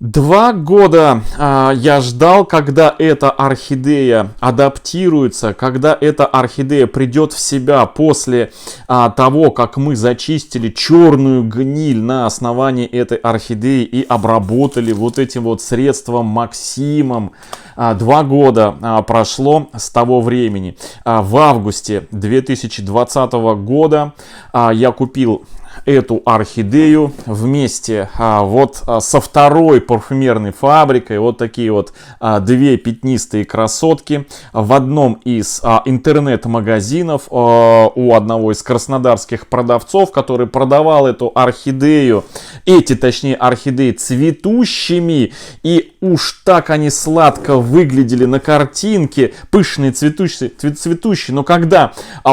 2 года я ждал, когда эта орхидея адаптируется, когда эта орхидея придет в себя после того, как мы зачистили черную гниль на основании этой орхидеи и обработали вот этим вот средством Максимом. 2 года прошло с того времени. В августе 2020 года я купил эту орхидею вместе со второй парфюмерной фабрикой. Вот такие вот две пятнистые красотки в одном из интернет-магазинов у одного из краснодарских продавцов, который продавал эту орхидею, точнее орхидеи цветущими, и уж так они сладко выглядели на картинке, пышные, цветущие, но когда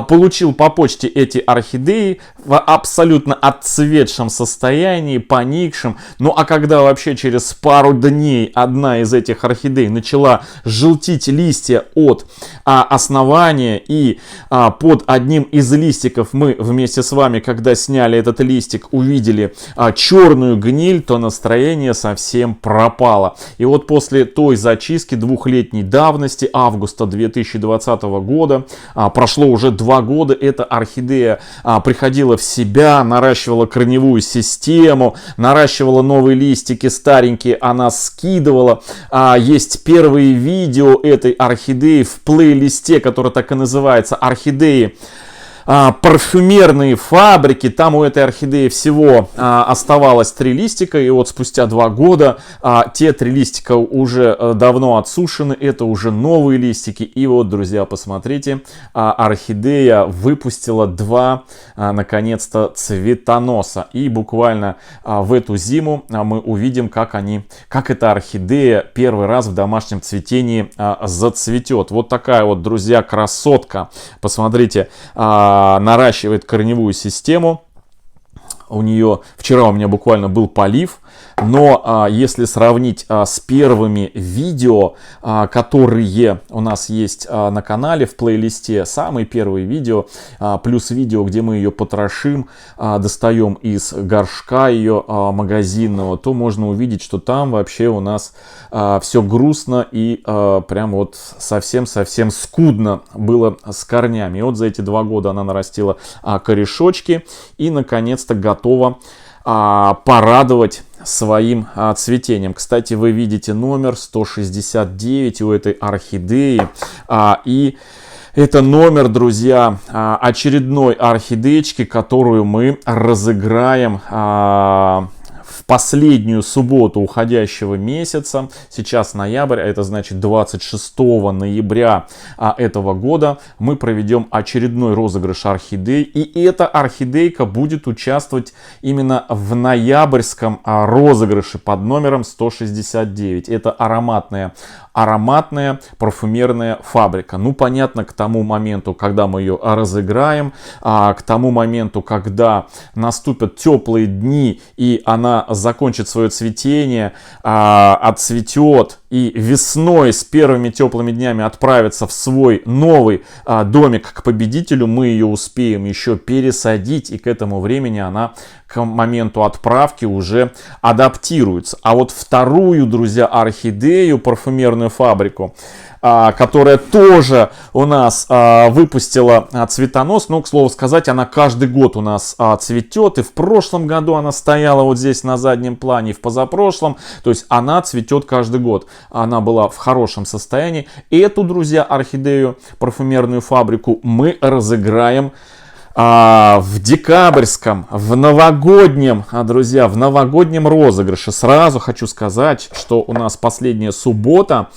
получил по почте эти орхидеи в абсолютно отцветшем состоянии, поникшем, ну а когда вообще через пару дней одна из этих орхидей начала желтить листья от основания, и под одним из листиков мы вместе с вами, когда сняли этот листик, увидели черную гниль, то настроение совсем пропало. И вот после той зачистки 2-летней давности, августа 2020 года, прошло уже 2 года, эта орхидея приходила в себя, наращивала корневую систему, наращивала новые листики, старенькие она скидывала. Есть первые видео этой орхидеи в плейлисте, который так и называется «Орхидеи парфюмерные фабрики». Там у этой орхидеи всего оставалось 3 листика, и вот спустя 2 года те 3 листика уже давно отсушены, это уже новые листики. И вот, друзья, посмотрите, орхидея выпустила 2 наконец-то цветоноса, и буквально в эту зиму мы увидим, как эта орхидея первый раз в домашнем цветении зацветет. Вот такая вот, друзья, красотка. Посмотрите, наращивает корневую систему. Вчера у меня буквально был полив, но если сравнить с первыми видео, которые у нас есть на канале в плейлисте, самые первые видео, плюс видео, где мы ее потрошим, достаем из горшка ее магазинного, то можно увидеть, что там вообще у нас все грустно и прям вот совсем-совсем скудно было с корнями. И вот за эти 2 года она нарастила корешочки и наконец-то готова порадовать своим цветением. Кстати, вы видите номер 169 у этой орхидеи. И это номер, друзья, очередной орхидеечки, которую мы разыграем в последнюю субботу уходящего месяца. Сейчас ноябрь, а это значит 26 ноября этого года мы проведем очередной розыгрыш орхидей. И эта орхидейка будет участвовать именно в ноябрьском розыгрыше под номером 169. Это ароматная парфюмерная фабрика. Ну, понятно, к тому моменту, когда мы ее разыграем, к тому моменту, когда наступят теплые дни и она закончит свое цветение, отцветет и весной с первыми теплыми днями отправится в свой новый домик к победителю, мы ее успеем еще пересадить, и к этому времени она к моменту отправки уже адаптируется. А вот вторую, друзья, орхидею, парфюмерную фабрику, которая тоже у нас выпустила цветонос. Но, к слову сказать, она каждый год у нас цветет. И в прошлом году она стояла вот здесь на заднем плане, и в позапрошлом. То есть она цветет каждый год. Она была в хорошем состоянии. Эту, друзья, орхидею, парфюмерную фабрику мы разыграем в декабрьском, в новогоднем, друзья, в новогоднем розыгрыше. Сразу хочу сказать, что у нас последняя суббота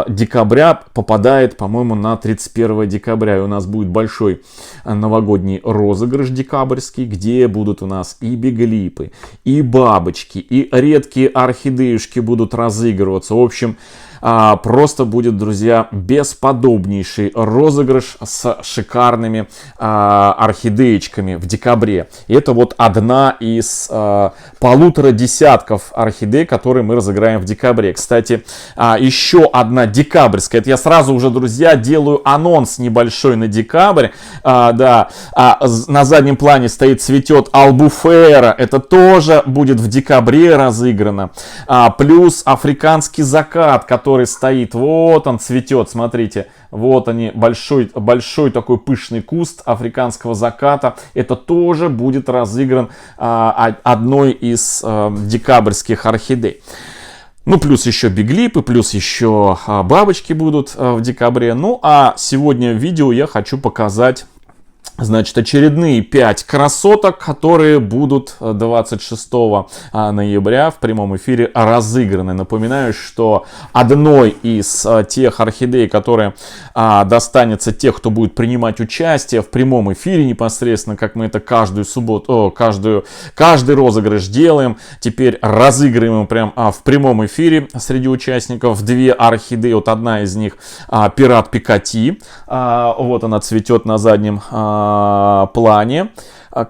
декабря попадает, по-моему, на 31 декабря. И у нас будет большой новогодний розыгрыш декабрьский, где будут у нас и биглипы, и бабочки, и редкие орхидеюшки будут разыгрываться. В общем, просто будет, друзья, бесподобнейший розыгрыш с шикарными орхидеечками в декабре. И это вот одна из полутора десятков орхидей, которые мы разыграем в декабре. Кстати, еще одна декабрьская. Это я сразу уже, друзья, делаю анонс небольшой на декабрь. Да, на заднем плане стоит, цветет Албуфера. Это тоже будет в декабре разыграно. Плюс африканский закат, который стоит. Вот он цветет, смотрите. Вот они, большой такой пышный куст африканского заката. Это тоже будет разыгран одной из декабрьских орхидей. Ну, плюс еще биглипы, плюс еще бабочки будут в декабре. Ну, а сегодня в видео я хочу показать, значит, очередные 5 красоток, которые будут 26 ноября в прямом эфире разыграны. Напоминаю, что одной из тех орхидей, которая достанется тех, кто будет принимать участие в прямом эфире непосредственно, как мы это каждую субботу, каждый розыгрыш делаем, теперь разыгрываем прям в прямом эфире среди участников 2 орхидеи. Вот одна из них Пират Пикати, вот она цветет на заднем плане.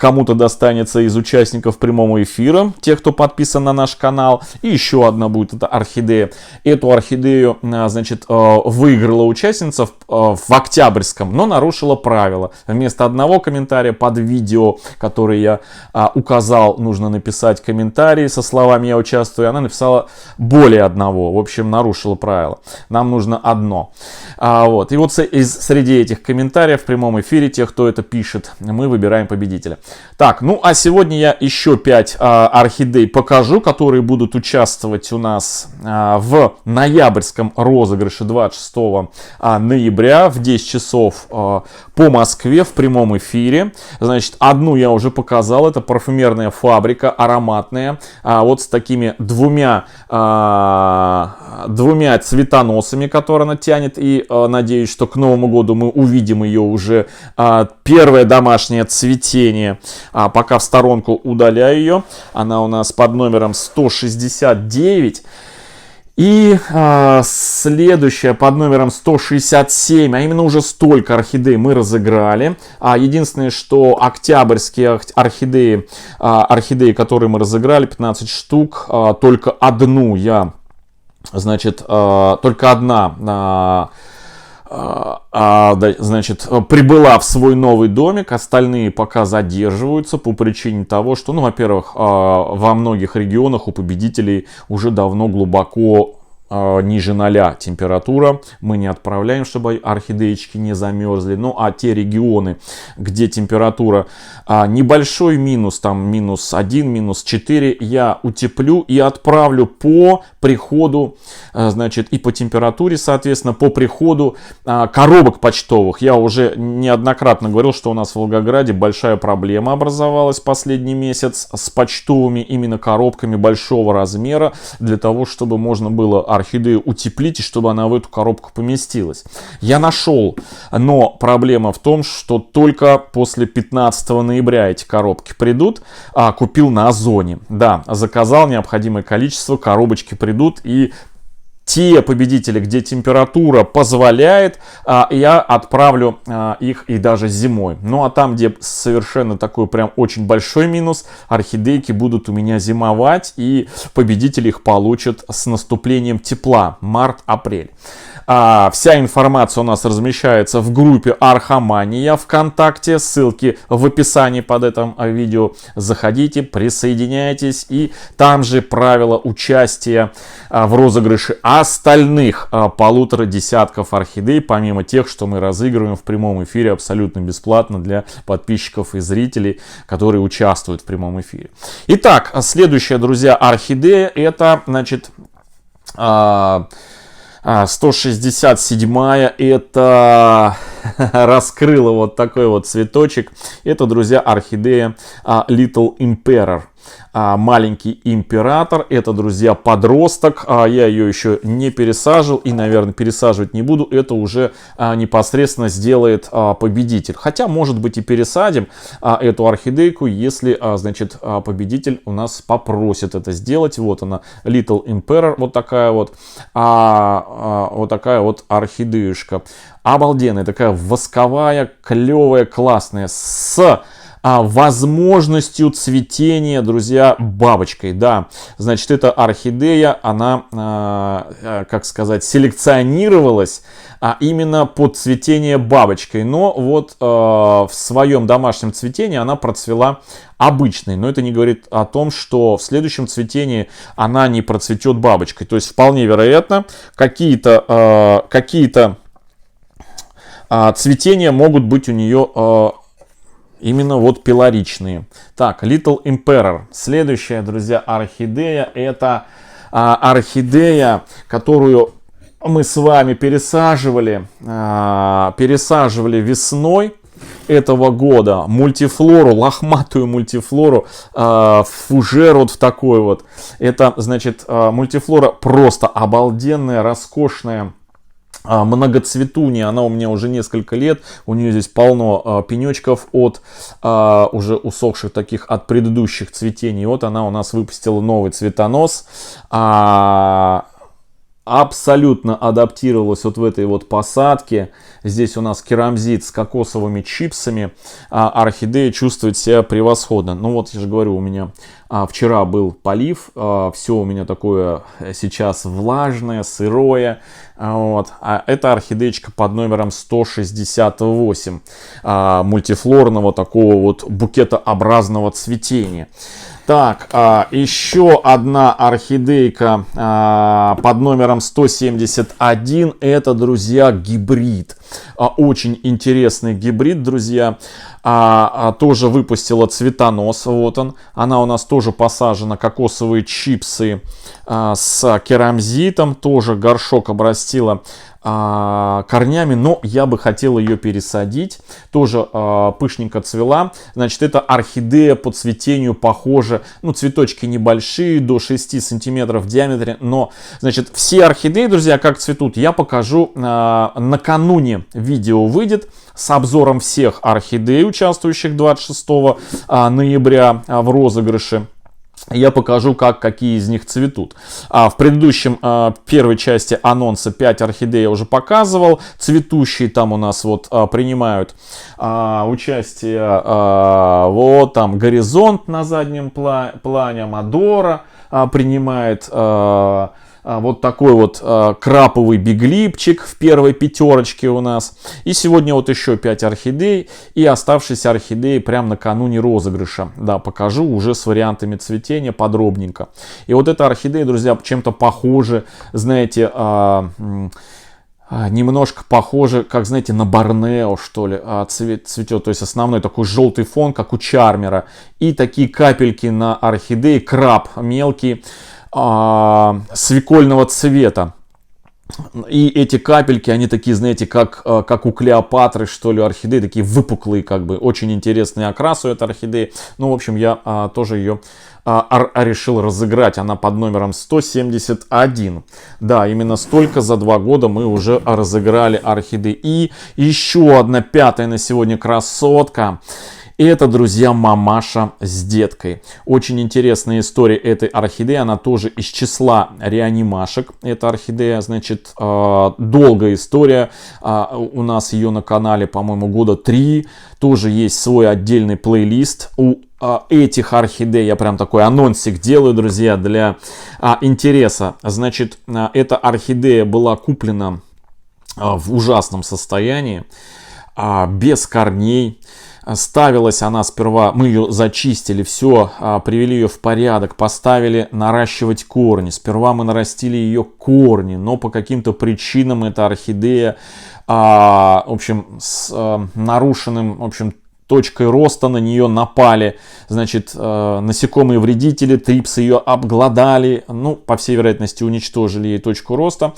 Кому-то достанется из участников прямого эфира, тех, кто подписан на наш канал. И еще одна будет, это орхидея. Эту орхидею, значит, выиграла участница в октябрьском, но нарушила правила. Вместо одного комментария под видео, который я указал, нужно написать комментарий со словами «я участвую». Она написала более одного. В общем, нарушила правила. Нам нужно одно. Вот. И вот среди этих комментариев в прямом эфире, тех, кто это пишет, мы выбираем победителя. Так, ну а сегодня я еще 5 орхидей покажу, которые будут участвовать у нас в ноябрьском розыгрыше 26 ноября в 10 часов по Москве в прямом эфире. Значит, одну я уже показал, это парфюмерная фабрика, ароматная, вот с такими двумя цветоносами, которые она тянет, и надеюсь, что к Новому году мы увидим ее уже первое домашнее цветение. Пока в сторонку удаляю ее. Она у нас под номером 169. И следующая под номером 167, а именно уже столько орхидей мы разыграли. Единственное, что октябрьские орхидеи, которые мы разыграли, 15 штук, только одну я, значит, только одна... значит, прибыла в свой новый домик, остальные пока задерживаются по причине того, что, ну, во-первых, во многих регионах у победителей уже давно глубоко ниже 0 температура. Мы не отправляем, чтобы орхидеечки не замерзли. Ну, а те регионы, где температура небольшой минус, там минус 1, минус 4, я утеплю и отправлю по приходу, значит, и по температуре, соответственно, по приходу коробок почтовых. Я уже неоднократно говорил, что у нас в Волгограде большая проблема образовалась последний месяц с почтовыми именно коробками большого размера, для того, чтобы можно было орхидею утеплить и чтобы она в эту коробку поместилась. Я нашел, но проблема в том, что только после 15 ноября эти коробки придут. Купил на Озоне. Да, заказал необходимое количество, коробочки придут, и те победители, где температура позволяет, я отправлю их и даже зимой. Ну а там, где совершенно такой прям очень большой минус, орхидейки будут у меня зимовать, и победители их получат с наступлением тепла, март-апрель. Вся информация у нас размещается в группе Архамания ВКонтакте. Ссылки в описании под этим видео. Заходите, присоединяйтесь. И там же правила участия в розыгрыше остальных полутора десятков орхидей, помимо тех, что мы разыгрываем в прямом эфире абсолютно бесплатно для подписчиков и зрителей, которые участвуют в прямом эфире. Итак, следующая, друзья, орхидея, это, значит, 167-я, это раскрыла вот такой вот цветочек. Это, друзья, орхидея Little Emperor. маленький император. Это, друзья, подросток. Я ее еще не пересаживал и, наверное, пересаживать не буду. Это уже непосредственно сделает победитель. Хотя, может быть, и пересадим эту орхидейку, если, значит, победитель у нас попросит это сделать. Вот она, Little Emperor, вот такая вот. Вот такая вот орхидеюшка. Обалденная, такая восковая, клевая, классная, с возможностью цветения, друзья, бабочкой. Да, значит, эта орхидея, она, как сказать, селекционировалась именно под цветение бабочкой. Но вот в своем домашнем цветении она процвела обычной. Но это не говорит о том, что в следующем цветении она не процветет бабочкой. То есть вполне вероятно, какие-то цветения могут быть у нее именно вот пилоричные. Так, Little Emperor. Следующая, друзья, орхидея. Это орхидея, которую мы с вами пересаживали весной этого года. Мультифлору, лохматую мультифлору, фужер вот в такой вот. Это, значит, мультифлора просто обалденная, роскошная. Многоцветунья, она у меня уже несколько лет, у нее здесь полно пенечков от уже усохших таких от предыдущих цветений. Вот она у нас выпустила новый цветонос, абсолютно адаптировалась вот в этой вот посадке. Здесь у нас керамзит с кокосовыми чипсами. Орхидея чувствует себя превосходно. Ну вот, я же говорю, у меня вчера был полив. Все у меня такое сейчас влажное, сырое. Вот. А это орхидеечка под номером 168. Мультифлорного такого вот букетообразного цветения. Так, еще одна орхидейка под номером 171. Это, друзья, гибрид. Очень интересный гибрид, друзья. Тоже выпустила цветонос. Вот он. Она у нас тоже посажена, кокосовые чипсы с керамзитом. Тоже горшок обрастила корнями, но я бы хотел ее пересадить. Тоже пышненько цвела. Значит, это орхидея по цветению похожа. Ну, цветочки небольшие, до 6 сантиметров в диаметре. Но, значит, все орхидеи, друзья, как цветут, я покажу накануне. Видео выйдет с обзором всех орхидей, участвующих 26 ноября в розыгрыше. Я покажу, какие из них цветут. В предыдущем, первой части анонса 5 орхидей я уже показывал. Цветущие там у нас вот принимают участие, вот там Горизонт на заднем плане, Мадора принимает... Вот такой вот краповый биглипчик в первой пятерочке у нас. И сегодня вот еще 5 орхидей. И оставшиеся орхидеи прям накануне розыгрыша. Да, покажу уже с вариантами цветения подробненько. И вот эта орхидея, друзья, чем-то похожа, знаете, немножко похоже, как, знаете, на Борнео, что ли, цветет. То есть основной такой желтый фон, как у Чармера. И такие капельки на орхидеи, краб мелкий, свекольного цвета. И эти капельки, они такие, знаете, как у Клеопатры, что ли, орхидеи, такие выпуклые, как бы. Очень интересный окрас у этой орхидеи. Ну, в общем, я тоже ее решил разыграть. Она под номером 171. Да, именно столько за 2 года мы уже разыграли орхидеи. И еще одна, 5-я на сегодня красотка. Это, друзья, мамаша с деткой. Очень интересная история этой орхидеи. Она тоже из числа реанимашек. Эта орхидея, значит, долгая история. У нас ее на канале, по-моему, года 3. Тоже есть свой отдельный плейлист. У этих орхидей я прям такой анонсик делаю, друзья, для интереса. Значит, эта орхидея была куплена в ужасном состоянии, без корней. Ставилась она сперва, мы ее зачистили, все, привели ее в порядок, поставили наращивать корни. Сперва мы нарастили ее корни, но по каким-то причинам эта орхидея, в общем, с нарушенным, в общем, точкой роста на нее напали, значит, насекомые вредители, трипсы ее обглодали, ну, по всей вероятности, уничтожили ей точку роста.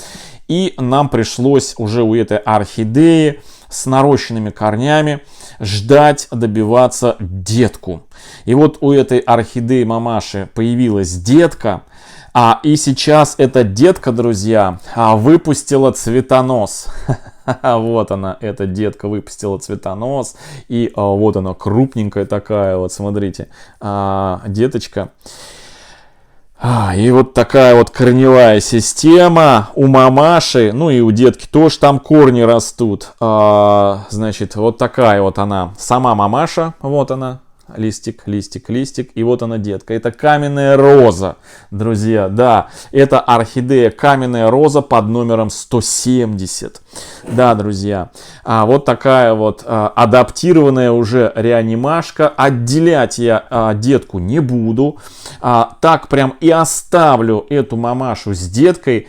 И нам пришлось уже у этой орхидеи с нарощенными корнями, ждать, добиваться детку. И вот у этой орхидеи мамаши появилась детка, и сейчас эта детка, друзья, выпустила цветонос. Вот она, эта детка выпустила цветонос. И вот она, крупненькая такая, вот смотрите, деточка. И вот такая вот корневая система у мамаши, ну и у детки тоже там корни растут. Значит, вот такая вот она, сама мамаша, вот она. Листик, листик, листик. И вот она, детка. Это каменная роза, друзья. Да, это орхидея каменная роза под номером 170. Да, друзья. Вот такая вот адаптированная уже реанимашка. Отделять я детку не буду. Так прям и оставлю эту мамашу с деткой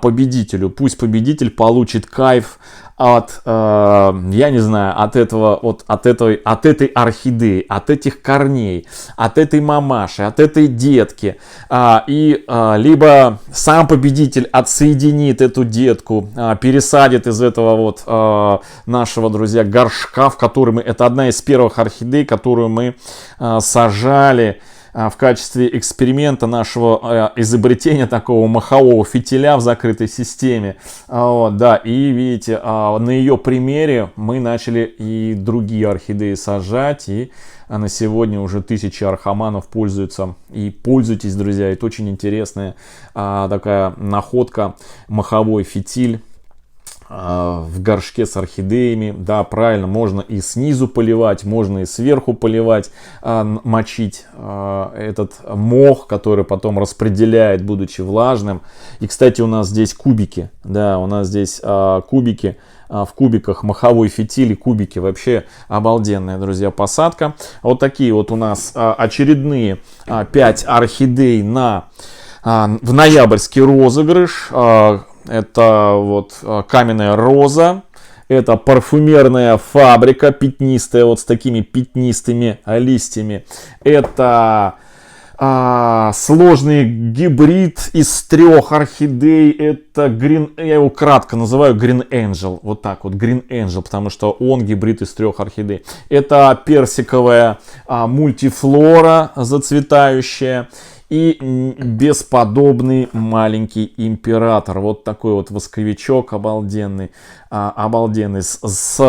победителю. Пусть победитель получит кайф от, я не знаю, от этого, от этой орхидеи, от этих корней, от этой мамаши, от этой детки. Либо сам победитель отсоединит эту детку, пересадит из этого вот нашего, друзья, горшка, в который мы, это одна из первых орхидей, которую мы сажали в качестве эксперимента нашего изобретения такого махового фитиля в закрытой системе. Да, и видите, на ее примере мы начали и другие орхидеи сажать, и на сегодня уже тысячи архаманов пользуются. И пользуйтесь, друзья, это очень интересная такая находка, маховой фитиль в горшке с орхидеями. Да, правильно, можно и снизу поливать, можно и сверху поливать, мочить этот мох, который потом распределяет, будучи влажным. И, кстати, у нас здесь кубики, да, у нас здесь кубики, в кубиках маховой фитиль и кубики. Вообще обалденная, друзья, посадка. Вот такие вот у нас очередные 5 орхидей в ноябрьский розыгрыш. Это вот каменная роза, это парфюмерная фабрика пятнистая, вот с такими пятнистыми листьями. Это сложный гибрид из 3 орхидей, это я его кратко называю Green Angel, вот так вот, Green Angel, потому что он гибрид из 3 орхидей. Это персиковая мультифлора зацветающая. И бесподобный маленький император. Вот такой вот восковичок обалденный. Обалденный. С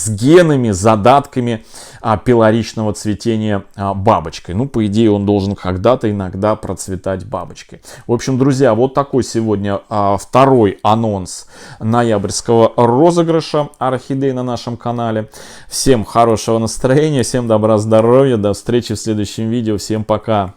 генами, задатками пилоричного цветения бабочкой. Ну, по идее, он должен когда-то иногда процветать бабочкой. В общем, друзья, вот такой сегодня второй анонс ноябрьского розыгрыша орхидей на нашем канале. Всем хорошего настроения, всем добра, здоровья. До встречи в следующем видео. Всем пока.